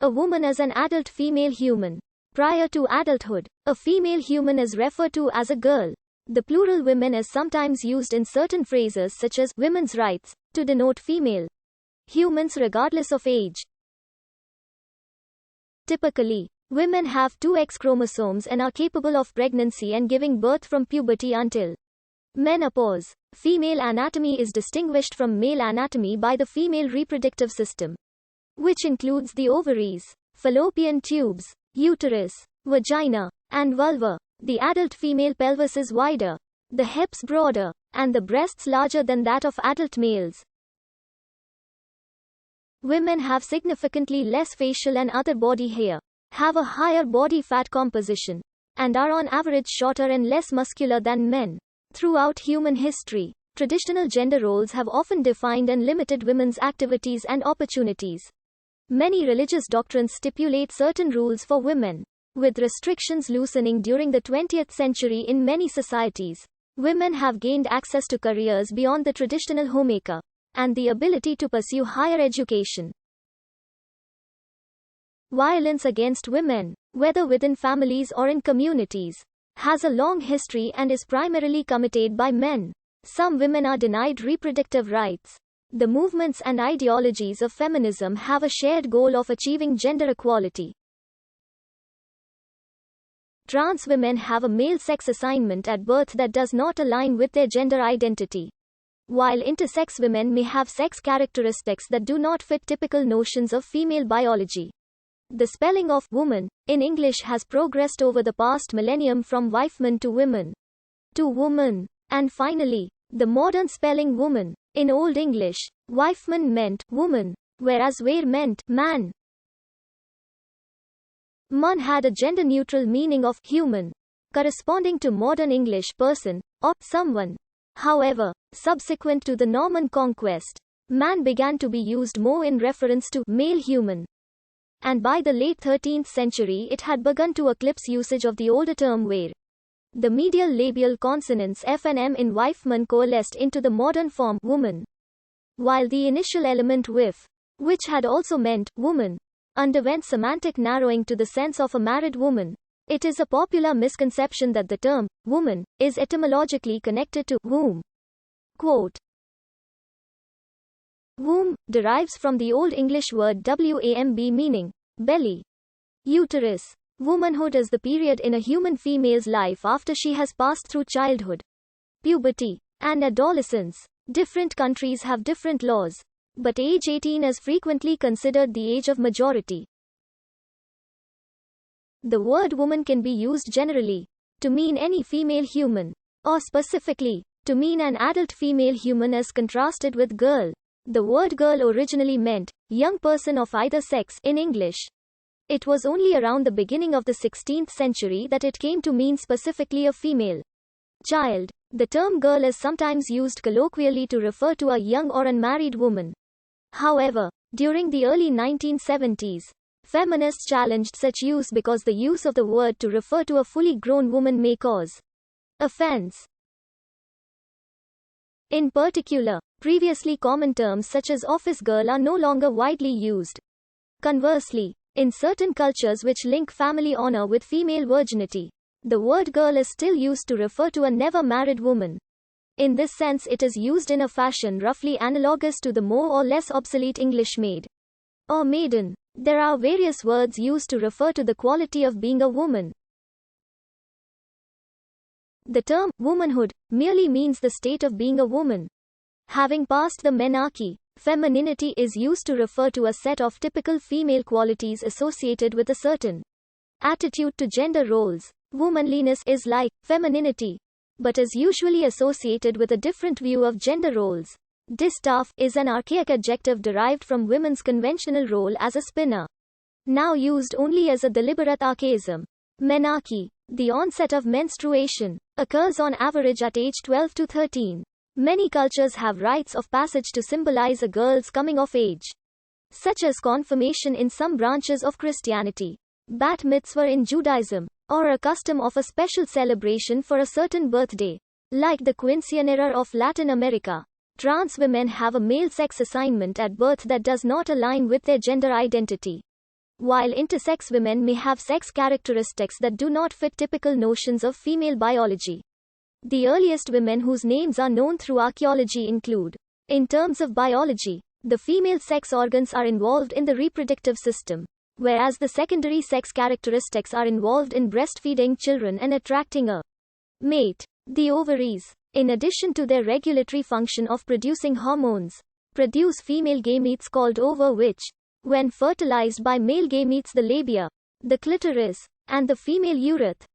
A woman is an adult female human. Prior to adulthood, a female human is referred to as a girl. The plural women is sometimes used in certain phrases such as women's rights to denote female humans regardless of age. Typically, women have two X chromosomes and are capable of pregnancy and giving birth from puberty until menopause. Female anatomy is distinguished from male anatomy by the female reproductive system, which includes the ovaries, fallopian tubes, uterus, vagina, and vulva. The adult female pelvis is wider, the hips broader, and the breasts larger than that of adult males. Women have significantly less facial and other body hair, have a higher body fat composition, and are on average shorter and less muscular than men. Throughout human history, traditional gender roles have often defined and limited women's activities and opportunities. Many religious doctrines stipulate certain rules for women, with restrictions loosening during the 20th century in many societies. Women have gained access to careers beyond the traditional homemaker, and the ability to pursue higher education. Violence against women, whether within families or in communities, has a long history and is primarily committed by men. Some women are denied reproductive rights. The movements and ideologies of feminism have a shared goal of achieving gender equality. Trans women have a male sex assignment at birth that does not align with their gender identity, while intersex women may have sex characteristics that do not fit typical notions of female biology. The spelling of woman in English has progressed over the past millennium from wifeman to women to woman, and finally, the modern spelling woman. In Old English, wifeman meant woman, whereas were meant man. Man had a gender-neutral meaning of human, corresponding to modern English person, or someone. However, subsequent to the Norman conquest, man began to be used more in reference to male human. And by the late 13th century it had begun to eclipse usage of the older term were. The medial labial consonants F and M in wifeman coalesced into the modern form woman, while the initial element wif, which had also meant woman, underwent semantic narrowing to the sense of a married woman. It is a popular misconception that the term woman is etymologically connected to womb. Quote, womb derives from the Old English word wamb meaning belly. Uterus. Womanhood is the period in a human female's life after she has passed through childhood, puberty, and adolescence. Different countries have different laws, but age 18 is frequently considered the age of majority. The word woman can be used generally to mean any female human, or specifically to mean an adult female human as contrasted with girl. The word girl originally meant young person of either sex in English. It was only around the beginning of the 16th century that it came to mean specifically a female child. The term girl is sometimes used colloquially to refer to a young or unmarried woman. However, during the early 1970s, feminists challenged such use because the use of the word to refer to a fully grown woman may cause offense. In particular, previously common terms such as office girl are no longer widely used. Conversely, in certain cultures which link family honor with female virginity, the word girl is still used to refer to a never married woman. In this sense, it is used in a fashion roughly analogous to the more or less obsolete English maid or maiden. There are various words used to refer to the quality of being a woman. The term womanhood merely means the state of being a woman. Having passed the menarche, femininity is used to refer to a set of typical female qualities associated with a certain attitude to gender roles. Womanliness is like femininity, but is usually associated with a different view of gender roles. Distaff is an archaic adjective derived from women's conventional role as a spinner, now used only as a deliberate archaism. Menarche, the onset of menstruation, occurs on average at age 12 to 13. Many cultures have rites of passage to symbolize a girl's coming of age, such as confirmation in some branches of Christianity, bat mitzvah in Judaism, or a custom of a special celebration for a certain birthday. Like the quinceañera of Latin America, trans women have a male sex assignment at birth that does not align with their gender identity. while intersex women may have sex characteristics that do not fit typical notions of female biology. The earliest women whose names are known through archaeology include: in terms of biology, the female sex organs are involved in the reproductive system, whereas the secondary sex characteristics are involved in breastfeeding children and attracting a mate. The ovaries, in addition to their regulatory function of producing hormones, produce female gametes called ova which, when fertilized by male gametes, the labia, the clitoris, and the female urethra,